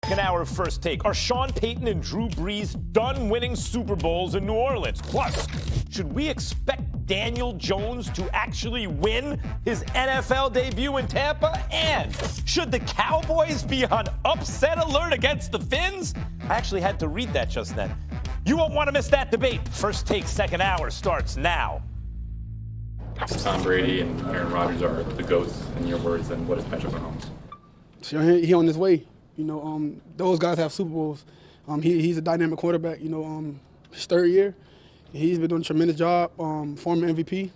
Second hour of First Take. Are Sean Payton and Drew Brees done winning Super Bowls in New Orleans? Plus, should we expect Daniel Jones to actually win his NFL debut in Tampa? And should the Cowboys be on upset alert against the Finns? I actually had to read that just then. You won't want to miss that debate. First Take second hour starts now. Tom Brady and Aaron Rodgers are the GOATs, in your words, and what is Patrick Mahomes? So he on his way. Those guys have Super Bowls. He's a dynamic quarterback. His third year. He's been doing a tremendous job, former MVP.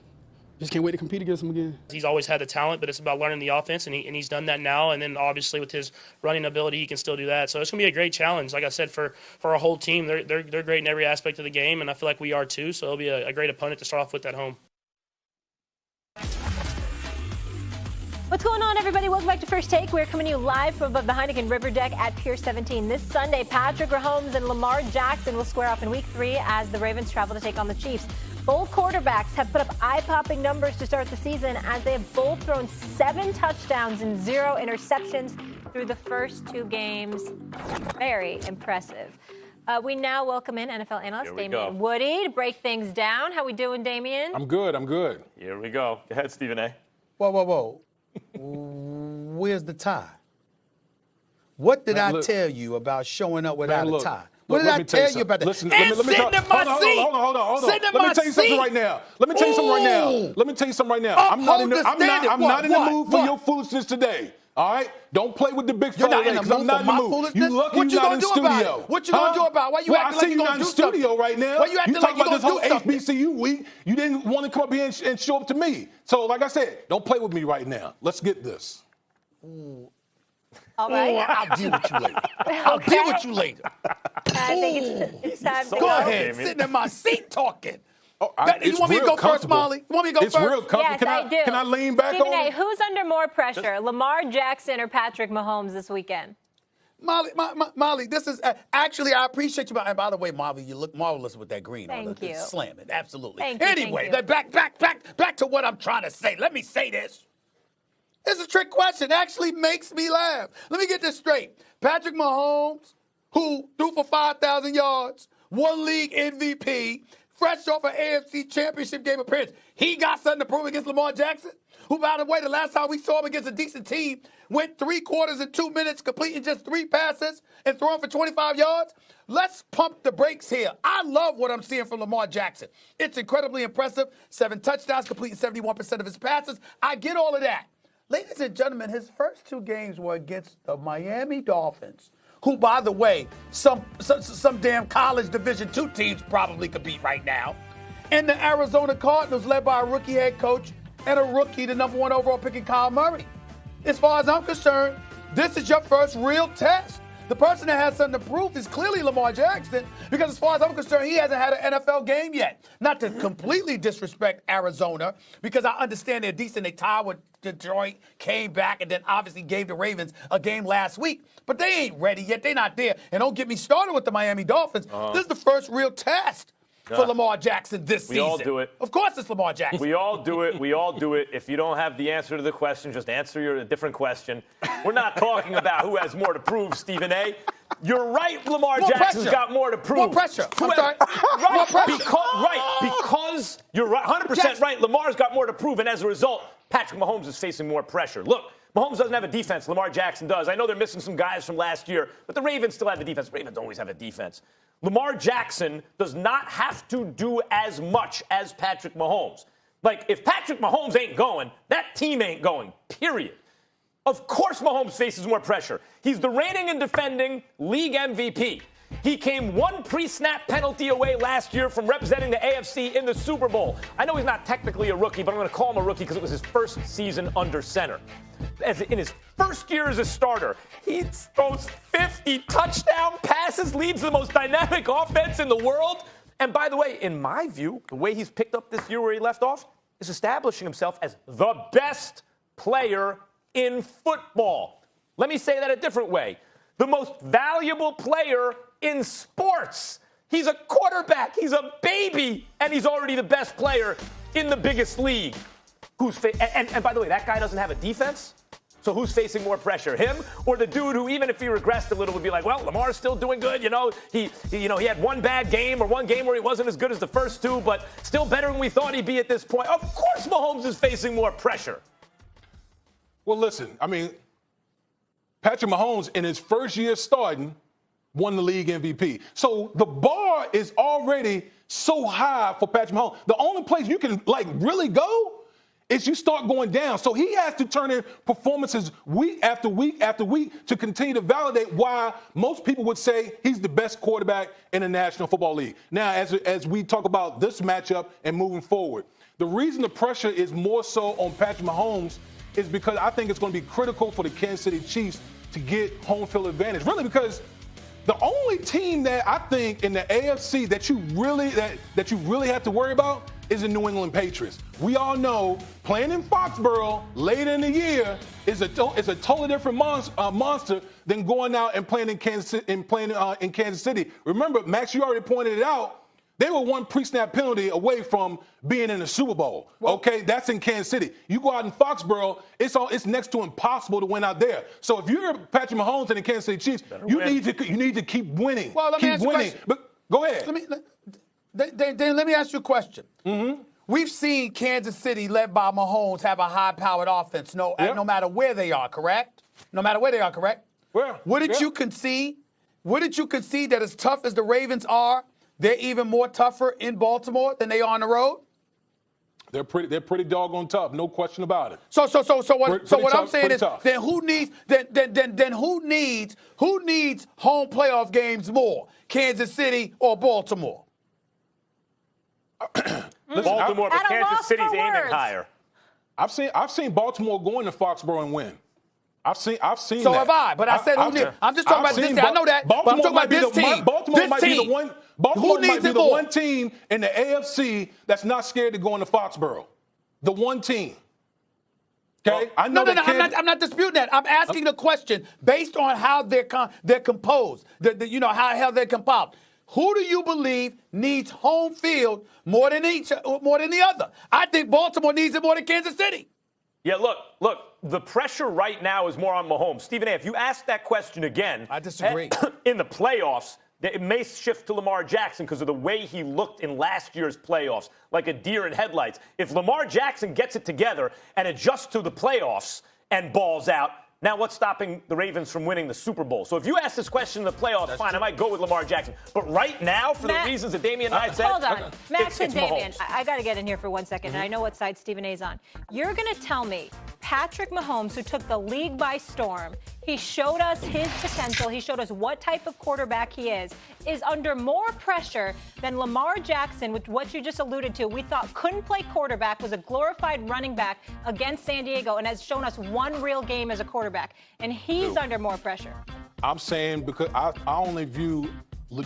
Just can't wait to compete against him again. He's always had the talent, but it's about learning the offense, and he's done that now. And then obviously with his running ability, he can still do that. So it's going to be a great challenge. Like I said, for our whole team, they're great in every aspect of the game, and I feel like we are too. So it'll be a great opponent to start off with at home. What's going on, everybody? Welcome back to First Take. We're coming to you live from above the Heineken River Deck at Pier 17. This Sunday, Patrick Mahomes and Lamar Jackson will square off in Week 3 as the Ravens travel to take on the Chiefs. Both quarterbacks have put up eye-popping numbers to start the season as they have both thrown 7 touchdowns and 0 interceptions through the first 2 games. Very impressive. We now welcome in NFL analyst Damian Woody to break things down. How we doing, Damian? I'm good. Here we go. Go ahead, Stephen A. Whoa. Where's the tie? What did I tell you about showing up without a tie? What did I tell you about that? Listen, and let me sitting in my seat. Hold on. Sitting in Let my me tell you seat. something right now. Let me tell you something right now. I'm not in the mood for your foolishness today. All right? Don't play with the big fella today because I'm not in the mood. You lucky you're not in the studio. What you gonna do about it? Why you acting like you gonna do something? I see you not in the studio right now. Why you acting like you gonna do something? This whole HBCU week, you didn't want to come up here and show up to me. So, like I said, don't play with me right now. Let's get this. All right. I'll deal with you later. I'll deal with you later. I think it's time to Go go. ahead. Sitting in my seat talking. Oh, You want me to go first, Molly? You want me to go it's first? Real comfortable. Yes, I do. Can I lean back Stephen on A., it? who's under more pressure, Lamar Jackson or Patrick Mahomes this weekend? Molly, this is actually, I appreciate you. And by the way, Molly, you look marvelous with that green on. Thank you. Slam it, absolutely. Thank you, anyway, thank you. back to what I'm trying to say. Let me say this. It's a trick question. It actually makes me laugh. Let me get this straight. Patrick Mahomes, who threw for 5,000 yards, won league MVP, fresh off an AFC Championship game appearance. He got something to prove against Lamar Jackson, who, by the way, the last time we saw him against a decent team, went 3 quarters in 2 minutes, completing just 3 passes and throwing for 25 yards. Let's pump the brakes here. I love what I'm seeing from Lamar Jackson. It's incredibly impressive. 7 touchdowns, completing 71% of his passes. I get all of that. Ladies and gentlemen, his first 2 games were against the Miami Dolphins, who, by the way, some damn college Division II teams probably could beat right now, and the Arizona Cardinals, led by a rookie head coach and a rookie, the number 1 overall pick in Kyle Murray. As far as I'm concerned, this is your first real test. The person that has something to prove is clearly Lamar Jackson, because as far as I'm concerned, he hasn't had an NFL game yet. Not to completely disrespect Arizona, because I understand they're decent. They tied with Detroit, came back, and then obviously gave the Ravens a game last week. But they ain't ready yet. They're not there. And don't get me started with the Miami Dolphins. This is the first real test for Lamar Jackson this season. We all do it. Of course it's Lamar Jackson. We all do it. If you don't have the answer to the question, just answer a different question. We're not talking about who has more to prove, Stephen A. You're right, Lamar Jackson's got more to prove. More pressure. I'm sorry. More pressure. Because you're right, 100% right. Lamar's got more to prove, and as a result, Patrick Mahomes is facing more pressure. Look, Mahomes doesn't have a defense. Lamar Jackson does. I know they're missing some guys from last year, but the Ravens still have a defense. Ravens always have a defense. Lamar Jackson does not have to do as much as Patrick Mahomes. Like, if Patrick Mahomes ain't going, that team ain't going, period. Of course Mahomes faces more pressure. He's the reigning and defending league MVP. He came 1 pre-snap penalty away last year from representing the AFC in the Super Bowl. I know he's not technically a rookie, but I'm going to call him a rookie because it was his first season under center. In his first year as a starter, he throws 50 touchdown passes, leads the most dynamic offense in the world. And by the way, in my view, the way he's picked up this year where he left off is establishing himself as the best player in football. Let me say that a different way. The most valuable player in sports. He's a quarterback. He's a baby. And he's already the best player in the biggest league. And by the way, that guy doesn't have a defense. So who's facing more pressure, him or the dude who, even if he regressed a little, would be like, well, Lamar's still doing good. He had one bad game or one game where he wasn't as good as the first two, but still better than we thought he'd be at this point. Of course Mahomes is facing more pressure. Well, listen, Patrick Mahomes in his first year starting won the league MVP. So the bar is already so high for Patrick Mahomes. The only place you can really go is you start going down. So he has to turn in performances week after week after week to continue to validate why most people would say he's the best quarterback in the National Football League. Now, as we talk about this matchup and moving forward, the reason the pressure is more so on Patrick Mahomes is because I think it's going to be critical for the Kansas City Chiefs to get home field advantage. Really, because the only team that I think in the AFC that you really have to worry about is the New England Patriots. We all know playing in Foxborough later in the year is a totally different monster than going out and playing in Kansas City. Remember, Max, you already pointed it out. They were one pre-snap penalty away from being in the Super Bowl. Okay, that's in Kansas City. You go out in Foxborough, it's next to impossible to win out there. So if you're Patrick Mahomes and the Kansas City Chiefs, you need to keep winning. Well, let me ask you a question. But go ahead. Let me ask you a question. Mm-hmm. We've seen Kansas City, led by Mahomes, have a high-powered offense. No matter where they are, correct? No matter where they are, correct? Well, Wouldn't you concede? Wouldn't you concede that as tough as the Ravens are, they're even more tougher in Baltimore than they are on the road? They're pretty doggone tough, no question about it. So what I'm saying is, tough. then who needs home playoff games more, Kansas City or Baltimore? Listen, Baltimore, but Kansas City's aiming higher. I've seen Baltimore go into Foxborough and win. I've seen So that. have I, but I said who needs. I'm just talking about this team. I know that, but I'm talking about this team. Baltimore might be the one. Baltimore might be the more? one team in the AFC that's not scared to go into Foxborough. The one team. Okay, I know I'm not disputing that. I'm asking the question based on how they're composed. How they're compiled. Who do you believe needs home field more than the other? I think Baltimore needs it more than Kansas City. Yeah, look, the pressure right now is more on Mahomes. Stephen A., if you ask that question again, I disagree. In the playoffs, it may shift to Lamar Jackson because of the way he looked in last year's playoffs, like a deer in headlights. If Lamar Jackson gets it together and adjusts to the playoffs and balls out, now what's stopping the Ravens from winning the Super Bowl? So if you ask this question in the playoffs, fine, I might go with Lamar Jackson. But right now, for the reasons that Damian and I said, hold on. Max and Damian, Mahomes. I got to get in here for 1 second, and I know what side Stephen A's on. You're going to tell me Patrick Mahomes, who took the league by storm, he showed us his potential, he showed us what type of quarterback he is under more pressure than Lamar Jackson, which what you just alluded to, we thought couldn't play quarterback, was a glorified running back against San Diego, and has shown us one real game as a quarterback. And he's under more pressure. I'm saying because I only view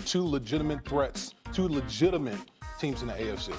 two legitimate threats, two legitimate teams in the AFC.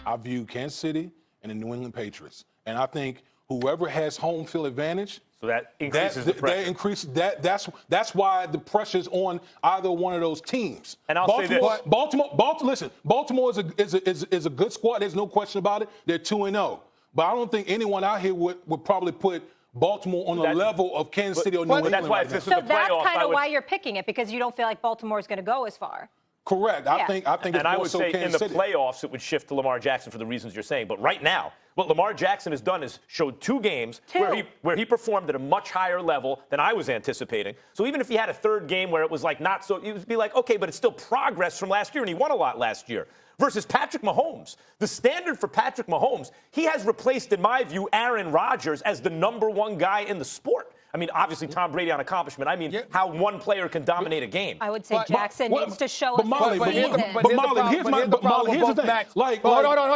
I view Kansas City and the New England Patriots. And I think whoever has home field advantage, so that increases the pressure. That's why the pressure's on either one of those teams. And I'll say this. Baltimore is a good squad. There's no question about it. They're 2-0. But I don't think anyone out here would probably put Baltimore on the level of Kansas City or New England. That's why if this was the playoffs, that's kind of why you're picking it, because you don't feel like Baltimore is going to go as far. Correct. I think it's and I more would so say Kansas in the City. playoffs it would shift to Lamar Jackson for the reasons you're saying. But right now, what Lamar Jackson has done is showed two games where he performed at a much higher level than I was anticipating. So even if he had a third game where it was like not so, you'd be like, okay, but it's still progress from last year, and he won a lot last year. Versus Patrick Mahomes. The standard for Patrick Mahomes, he has replaced, in my view, Aaron Rodgers as the number one guy in the sport. I mean, obviously, Tom Brady on accomplishment. I mean, how one player can dominate a game. I would say Jackson needs to show us Molly, this season. here's the thing. Hold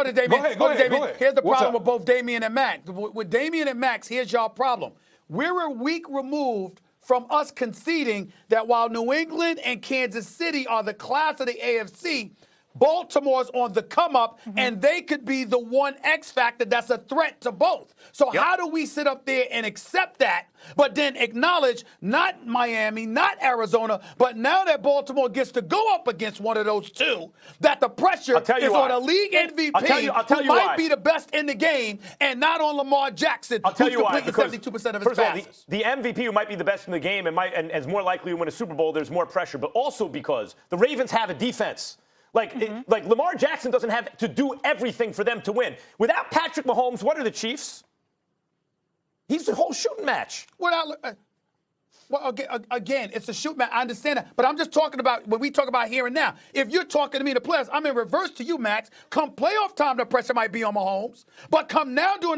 it, Damian. Go ahead. Here's the problem with both Damian and Max. With Damian and Max, here's y'all problem. We're a week removed from us conceding that while New England and Kansas City are the class of the AFC, Baltimore's on the come up, and they could be the one X factor that's a threat to both. So how do we sit up there and accept that, but then acknowledge not Miami, not Arizona, but now that Baltimore gets to go up against one of those two, that the pressure is on a league MVP who might be the best in the game and not on Lamar Jackson, who's completing 72% of his passes. The MVP who might be the best in the game and is more likely to win a Super Bowl, there's more pressure, but also because the Ravens have a defense. Like Lamar Jackson doesn't have to do everything for them to win. Without Patrick Mahomes, what are the Chiefs? He's the whole shooting match. Well, again, it's a shoot match. I understand that. But I'm just talking about when we talk about here and now. If you're talking to me, the players, I'm in reverse to you, Max. Come playoff time, the pressure might be on Mahomes. But come now during the